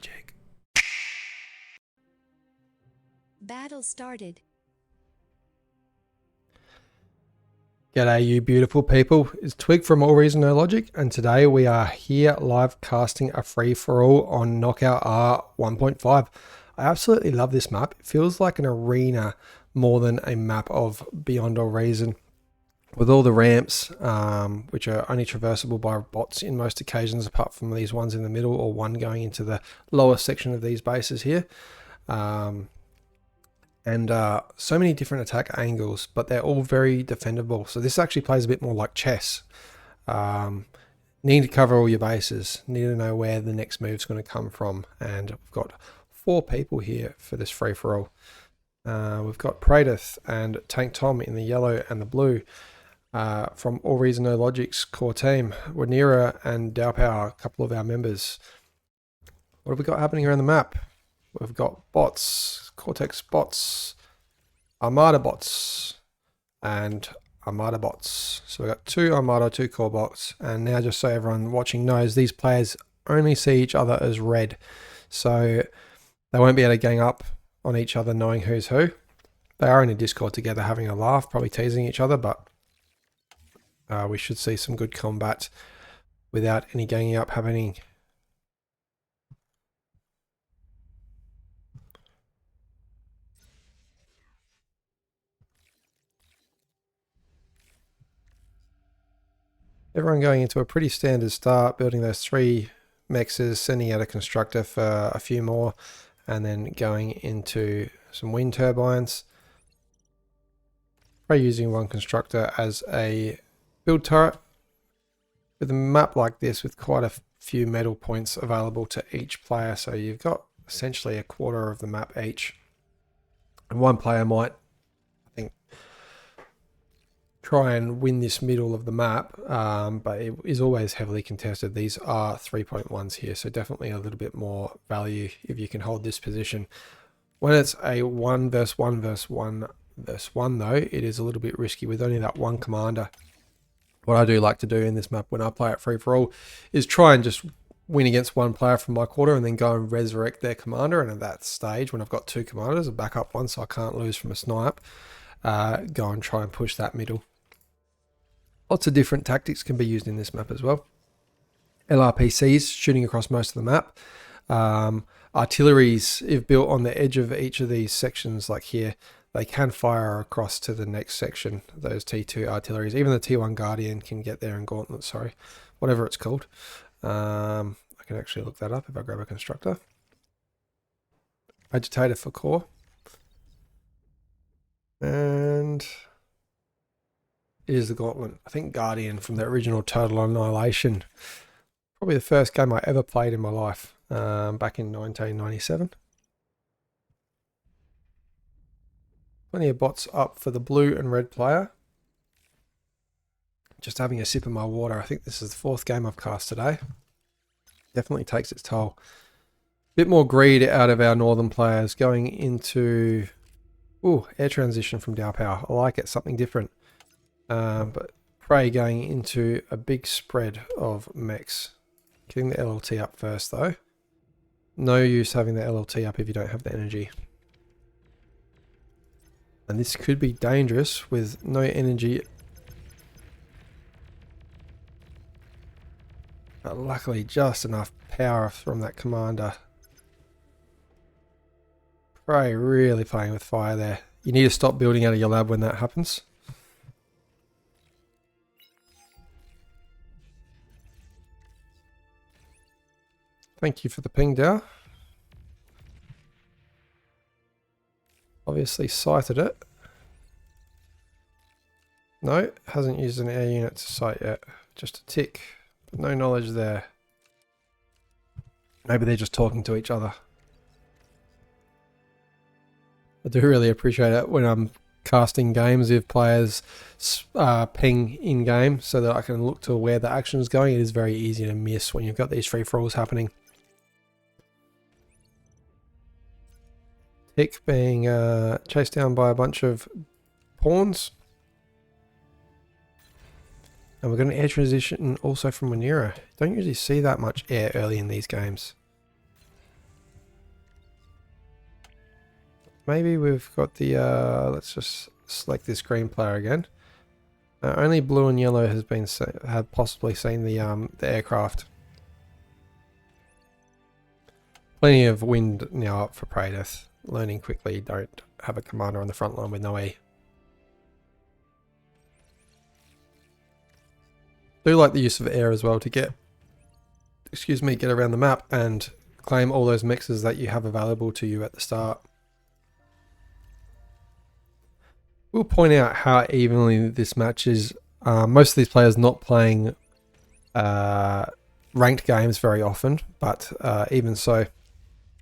AllReasonNoLogic. Battle started. G'day you beautiful people, it's Twig from AllReasonNoLogic, and today we are here live casting a free-for-all on KnockoutR 1.5. I absolutely love this map. It feels like an arena more than a map of Beyond All Reason, with all the ramps which are only traversable by bots in most occasions, apart from these ones in the middle or one going into the lower section of these bases here. And so many different attack angles, but they're all very defendable. So this actually plays a bit more like chess. Need to cover all your bases, need to know where the next move's going to come from. And we've got 4 people here for this free-for-all. We've got Pradith and Tank Tom in the yellow and the blue. From AllReasonNoLogic's core team, Wanira and Dowpower, a couple of our members. What have we got happening around the map? We've got bots, Cortex bots, Armada bots, and Armada bots. So we've got 2 Armada, 2 core bots. And now, just so everyone watching knows, these players only see each other as red. So they won't be able to gang up on each other knowing who's who. They are in a Discord together having a laugh, probably teasing each other, but we should see some good combat without any ganging up happening. Everyone going into a pretty standard start, building those 3 mexes, sending out a constructor for a few more, and then going into some wind turbines. Probably using 1 constructor as a build turret. With a map like this, with quite a few medal points available to each player, so you've got essentially a quarter of the map each. And one player might, I think, try and win this middle of the map, but it is always heavily contested. These are 3.1s here, so definitely a little bit more value if you can hold this position. When it's a 1 versus 1 versus 1 versus 1 though, it is a little bit risky with only that 1 commander. What I do like to do in this map when I play it free for all is try and just win against 1 player from my quarter and then go and resurrect their commander. And at that stage, when I've got 2 commanders, a backup one so I can't lose from a snipe, go and try and push that middle. Lots of different tactics can be used in this map as well. LRPCs shooting across most of the map. Artilleries, if built on the edge of each of these sections like here, they can fire across to the next section, those T2 artilleries. Even the T1 Guardian can get there, and Gauntlet, sorry, whatever it's called. I can actually look that up if I grab a constructor. Agitator for core. And it is the Gauntlet. I think Guardian from the original Total Annihilation. Probably the first game I ever played in my life, back in 1997. Plenty of bots up for the blue and red player. Just having a sip of my water. I think this is the 4th game I've cast today. Definitely takes its toll. Bit more greed out of our northern players going into... Ooh, air transition from Dowpower. I like it, something different. But Prey going into a big spread of mechs. Getting the LLT up first though. No use having the LLT up if you don't have the energy. And this could be dangerous with no energy. But luckily just enough power from that commander. Prey really playing with fire there. You need to stop building out of your lab when that happens. Thank you for the ping, Dow. Obviously sighted it. No, hasn't used an air unit to sight yet. Just a tick. But no knowledge there. Maybe they're just talking to each other. I do really appreciate it when I'm casting games if players ping in game so that I can look to where the action is going. It is very easy to miss when you've got these free-for-alls happening. Tick being chased down by a bunch of pawns. And we're going to air transition also from Wanira. Don't usually see that much air early in these games. maybe we've got the, let's just select this green player again. Only blue and yellow have possibly seen the aircraft. Plenty of wind now up for Praedyth. Learning quickly, don't have a commander on the front line with no E. Do like the use of air as well to get around the map and claim all those mixes that you have available to you at the start. We'll point out how evenly this match is. Most of these players not playing ranked games very often, but even so,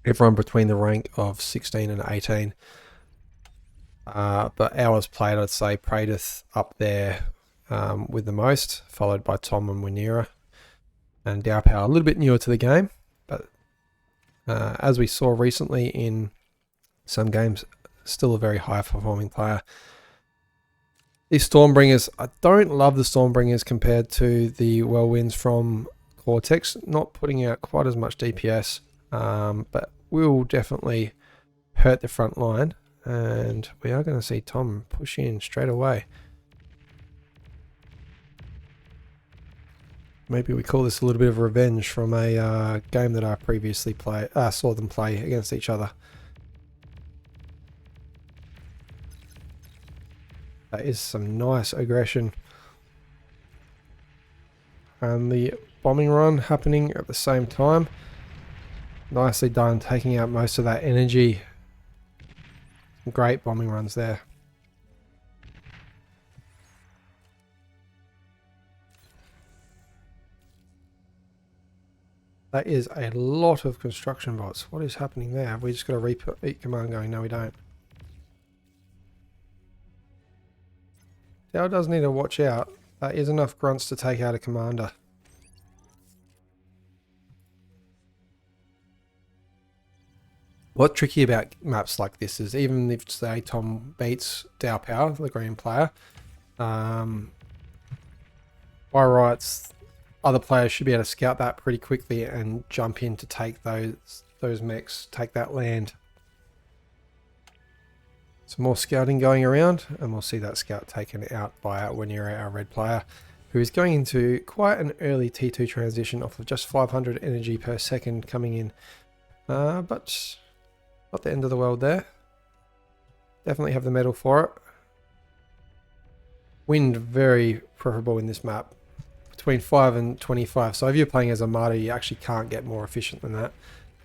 everyone between the rank of 16 and 18. But hours played, I'd say Praedyth up there with the most, followed by Tom and Winera. And Dowpower a little bit newer to the game, but as we saw recently in some games, still a very high performing player. These Stormbringers, I don't love the Stormbringers compared to the Whirlwinds from Cortex, not putting out quite as much DPS, but will definitely hurt the front line, and we are going to see Tom push in straight away. Maybe we call this a little bit of revenge from a game that I previously saw them play against each other. That is some nice aggression. And the bombing run happening at the same time. Nicely done, taking out most of that energy. Great bombing runs there. That is a lot of construction bots. What is happening there? Have we just got a repeat command going? No, we don't. Dow does need to watch out. That is enough grunts to take out a commander. What's tricky about maps like this is even if, say, Tom beats Dowpower, the green player, by rights, other players should be able to scout that pretty quickly and jump in to take those mechs, take that land. Some more scouting going around, and we'll see that scout taken out by Winera, our red player, who is going into quite an early T2 transition off of just 500 energy per second coming in. But not the end of the world there. Definitely have the medal for it. Wind very preferable in this map. Between 5 and 25. So if you're playing as a martyr, you actually can't get more efficient than that.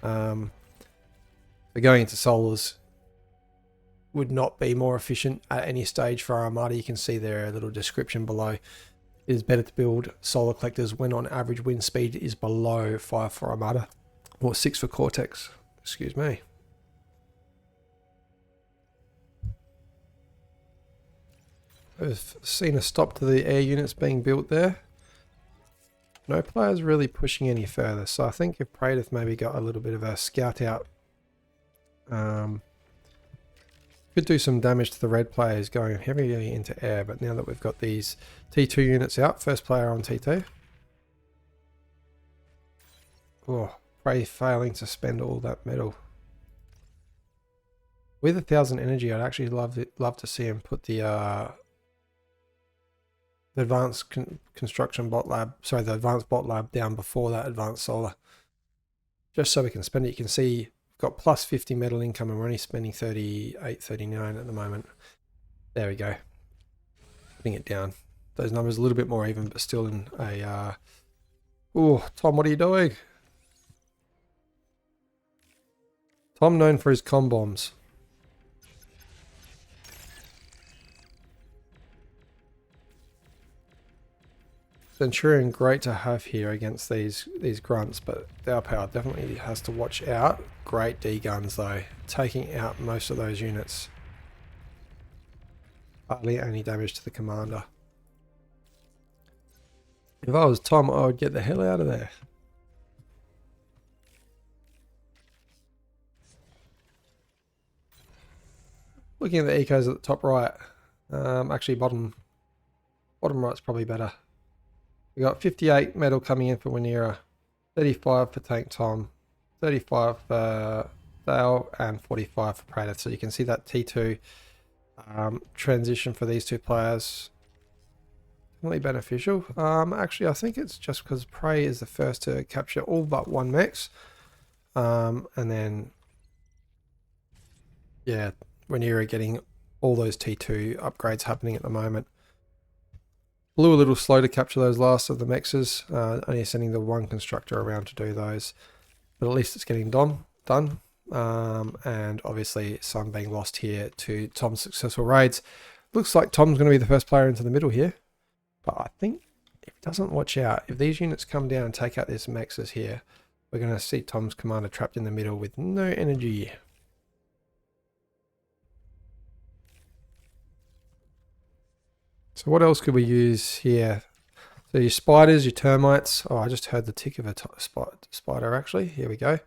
So going into solars would not be more efficient at any stage for Armada. You can see there a little description below. It is better to build solar collectors when on average wind speed is below 5 for Armada, or 6 for Cortex. Excuse me. We've seen a stop to the air units being built there. No players really pushing any further, so I think if Praedyth maybe got a little bit of a scout out, could do some damage to the red players going heavily into air. But now that we've got these T2 units out, first player on T2. Oh, Prey failing to spend all that metal. With 1,000 energy, I'd actually love to see him put the advanced construction bot lab, sorry, the advanced bot lab down before that advanced solar, just so we can spend it. You can see we've got plus 50 metal income and we're only spending 38, 39 at the moment. There we go, putting it down. Those numbers a little bit more even, but still in a oh, Tom, what are you doing? Tom known for his comm bombs. Centurion great to have here against these grunts, but Dowpower definitely has to watch out. Great D guns though, taking out most of those units. Hardly any damage to the commander. If I was Tom, I would get the hell out of there. Looking at the ecos at the top right, actually bottom right's probably better. We got 58 metal coming in for Winera, 35 for Tank Tom, 35 for Dale and 45 for Prater. So you can see that T2 transition for these two players. Definitely beneficial. Actually, I think it's just because Prey is the first to capture all but one mechs. And then, yeah, Rhaenyra getting all those T2 upgrades happening at the moment. Blue a little slow to capture those last of the mexes, only sending the one constructor around to do those. But at least it's getting done. And obviously some being lost here to Tom's successful raids. Looks like Tom's going to be the first player into the middle here. But I think if he doesn't watch out, if these units come down and take out these mexes here, we're going to see Tom's commander trapped in the middle with no energy. So what else could we use here? So your spiders, your termites. Oh, I just heard the tick of a spider actually. Here we go.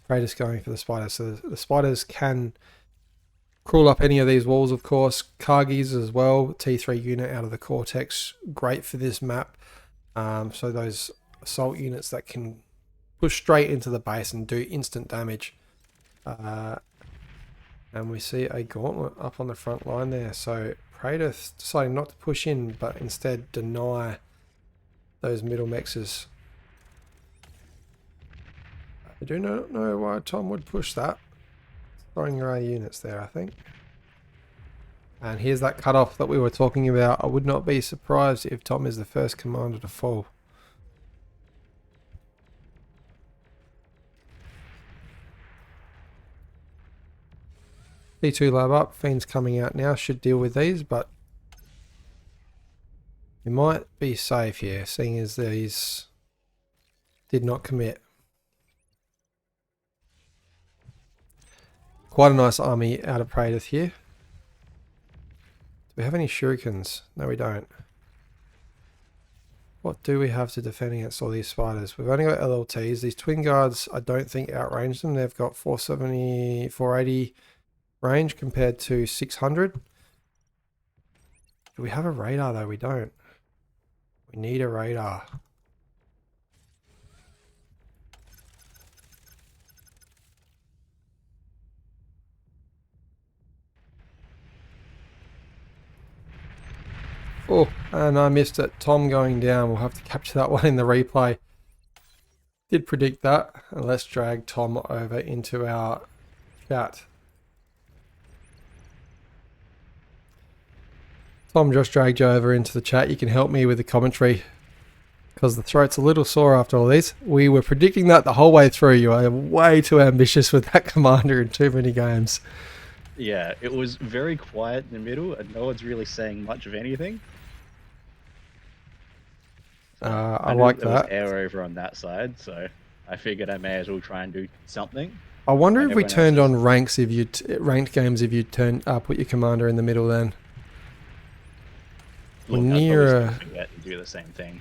Praetor's going for the spiders. So the spiders can crawl up any of these walls, of course. Kargis as well. T3 unit out of the Cortex. Great for this map. So those assault units that can push straight into the base and do instant damage. And we see a gauntlet up on the front line there. So Praetor deciding not to push in, but instead deny those middle mexes. I do not know why Tom would push that. Throwing away units there, I think. And here's that cutoff that we were talking about. I would not be surprised if Tom is the first commander to fall. T2 lab up. Fiend's coming out now. Should deal with these, but we might be safe here, seeing as these did not commit. Quite a nice army out of Praetor here. Do we have any shurikens? No, we don't. What do we have to defend against all these spiders? We've only got LLTs. These twin guards, I don't think outrange them. They've got 470, 480 range compared to 600. Do we have a radar though? We don't. We need a radar. Oh, and I missed it. Tom going down. We'll have to capture that one in the replay. Did predict that. And let's drag Tom over into our chat. Tom just dragged you over into the chat. You can help me with the commentary because the throat's a little sore after all these. We were predicting that the whole way through. You are way too ambitious with that commander in too many games. Yeah, it was very quiet in the middle and no one's really saying much of anything. I like that. There was air over on that side, so I figured I may as well try and do something. I wonder if we turned on ranks if you ranked games if you put your commander in the middle then. Look, We're near forget to do the same thing.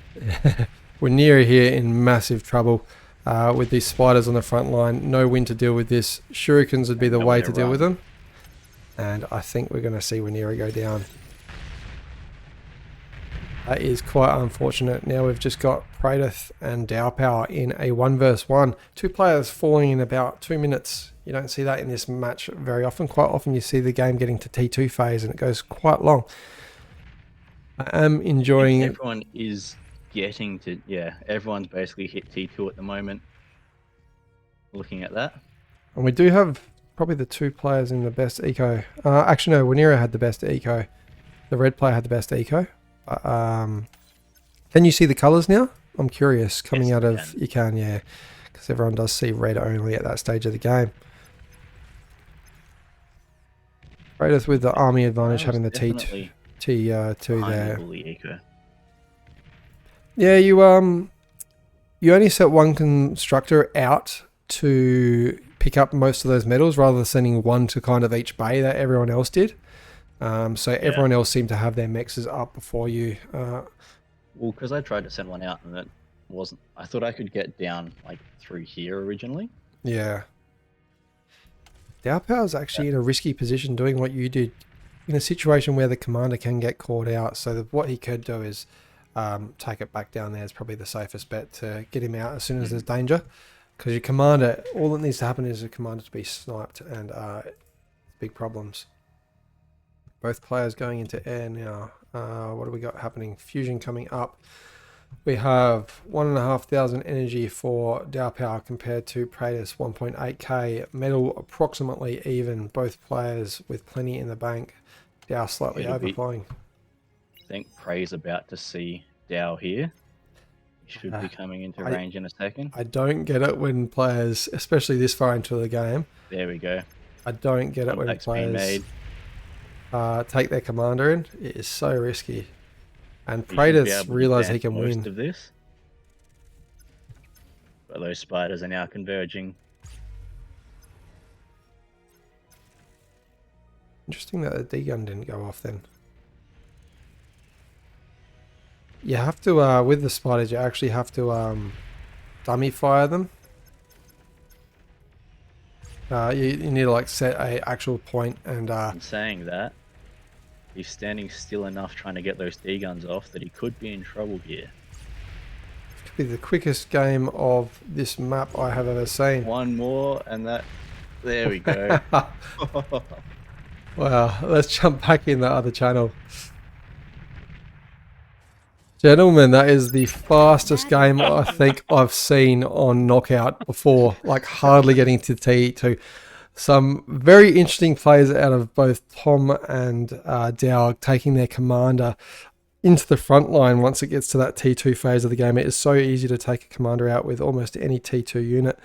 We're near here in massive trouble with these spiders on the front line. No wind to deal with this. Shurikens would be the way to deal with them. And I think we're going to see Rhaenyra go down. That is quite unfortunate. Now we've just got Praetor and Dow Power in a 1 versus 1. Two players falling in about 2 minutes. You don't see that in this match very often. Quite often you see the game getting to T2 phase and it goes quite long. I am enjoying... Everyone is getting to... Yeah, everyone's basically hit T2 at the moment. Looking at that. And we do have probably the two players in the best eco. Actually, no, Rhaenyra had the best eco. The red player had the best eco. Can you see the colours now? I'm curious. Coming out of... You can, yeah. Because everyone does see red only at that stage of the game. Praetor with the army advantage having the T2 there. Yeah, you only set one constructor out to pick up most of those medals rather than sending one to kind of each bay that everyone else did. So everyone else seemed to have their mexes up before you. Well, because I tried to send one out and it wasn't... I thought I could get down like through here originally. Yeah. Dow Power's actually in a risky position doing what you did in a situation where the commander can get caught out. So what he could do is take it back down there is probably the safest bet to get him out as soon as there's danger. Because your commander, all that needs to happen is a commander to be sniped, and big problems. Both players going into air now. What do we got happening? Fusion coming up. We have 1,500 energy for Dow Power compared to Praetus 1.8k. Metal approximately even. Both players with plenty in the bank. Dow slightly overflowing. I think Prey's about to see Dow here. He should be coming into range in a second. I don't get it when players, especially this far into the game. There we go. I don't get it when players take their commander in. It is so risky. And Praetus realize he can win. Most of this. But those spiders are now converging. Interesting that the D-gun didn't go off then. You have to, with the spiders, you actually have to dummy fire them. You need to like set a actual point and... In saying that, he's standing still enough trying to get those D-guns off that he could be in trouble here. Could be the quickest game of this map I have ever seen. One more and that... There we go. Wow, let's jump back in the other channel. Gentlemen, that is the fastest game I think I've seen on Knockout before. Like hardly getting to T2. Some very interesting plays out of both Tom and Dow taking their commander into the front line once it gets to that T2 phase of the game. It is so easy to take a commander out with almost any T2 unit.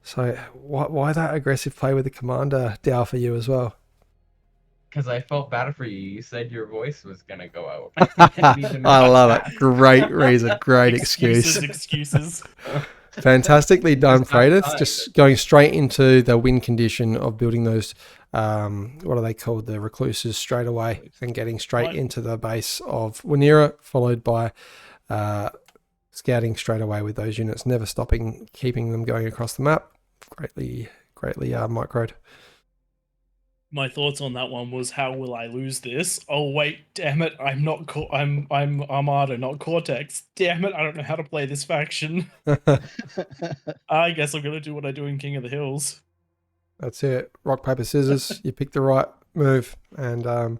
So why that aggressive play with the commander, Dow, for you as well? Because I felt bad for you. You said your voice was going to go out. I love it. Great reason. Great excuse. Excuses. Fantastically done, Praetus. Just going straight into the win condition of building those, what are they called? The recluses straight away and getting straight into the base of Wanira, followed by scouting straight away with those units, never stopping, keeping them going across the map. Greatly microed. My thoughts on that one was, how will I lose this? Oh wait, damn it! I'm Armada, not Cortex. Damn it! I don't know how to play this faction. I guess I'm gonna do what I do in King of the Hills. That's it. Rock paper scissors. You pick the right move, and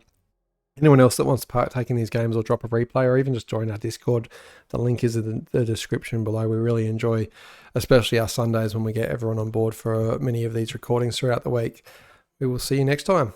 anyone else that wants to partake in these games or drop a replay or even just join our Discord, the link is in the description below. We really enjoy, especially our Sundays when we get everyone on board for many of these recordings throughout the week. We will see you next time.